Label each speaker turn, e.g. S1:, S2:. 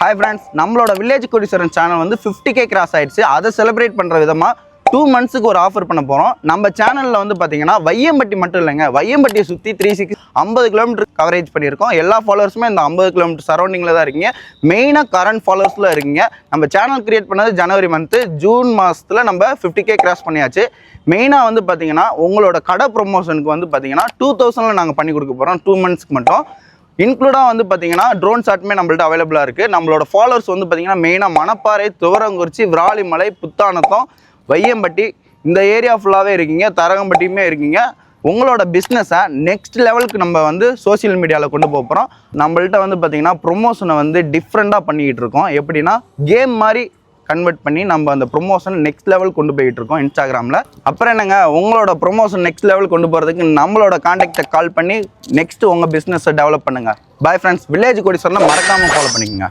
S1: Hi friends, நம்மளோட village கோடீஸ்வரன் channel வந்து 50K cross ஆயிடுச்சு. அதை செலிப்ரேட் பண்ணுற விதமாக 2 monthsக்கு ஒரு ஆஃபர் பண்ண போகிறோம். நம்ம சேனலில் வந்து பார்த்தீங்கன்னா வையம்பட்டி மட்டும் இல்லைங்க, வையம்பட்டியை சுற்றி 50 கிலோமீட்டர் கவரேஜ் பண்ணியிருக்கோம். எல்லா ஃபாலோவர்ஸுமே இந்த 50 கிலோமீட்டர் சரௌண்டிங்கில் தான் இருக்கீங்க. மெயினாக கரண்ட் ஃபாலோவர்ஸில் இருக்கீங்க. நம்ம சேனல் கிரியேட் பண்ணது ஜனவரி மந்த்து, ஜூன் மாதத்தில் நம்ம 50K கிராஸ் பண்ணியாச்சு. மெயினாக வந்து பார்த்தீங்கன்னா உங்களோட கடை ப்ரொமோஷனுக்கு வந்து பார்த்தீங்கன்னா 2000 நாங்கள் பண்ணி கொடுக்க போகிறோம் 2 monthsக்கு மட்டும். இன்க்ளூடாக வந்து பார்த்தீங்கன்னா ட்ரோன் ஷாட்டுமே நம்மள்ட்ட அவைலபிளாக இருக்குது. நம்மளோட ஃபாலோவர்ஸ் வந்து பார்த்தீங்கன்னா மெயினாக மணப்பாறை, துவரங்குறிச்சி, விராலிமலை, புத்தானத்தம், வையம்பட்டி இந்த ஏரியா ஃபுல்லாகவே இருக்கீங்க. தரங்கம்பட்டியுமே இருக்கீங்க. உங்களோட பிஸ்னஸை நெக்ஸ்ட் லெவலுக்கு நம்ம வந்து சோசியல் மீடியாவில் கொண்டு போகிறோம். நம்மள்ட்ட வந்து பார்த்திங்கன்னா ப்ரொமோஷனை வந்து டிஃப்ரெண்ட்டாக பண்ணிக்கிட்டு இருக்கோம். எப்படின்னா கேம் மாதிரி கன்வெர்ட் பண்ணி நம்ம அந்த ப்ரொமோஷன் நெக்ஸ்ட் லெவல் கொண்டு போயிட்டு இருக்கோம் இன்ஸ்டாகிராமில். அப்புறம் என்னங்க, உங்களோட ப்ரொமோஷன் நெக்ஸ்ட் லெவல் கொண்டு போகிறதுக்கு நம்மளோட கான்டாக்டை கால் பண்ணி நெக்ஸ்ட் உங்கள் பிஸ்னஸை டெவலப் பண்ணுங்கள். பாய் ஃப்ரெண்ட்ஸ், வில்லேஜ் கோடீஸ்வரனை மறக்காமல் ஃபாலோ பண்ணிக்கோங்க.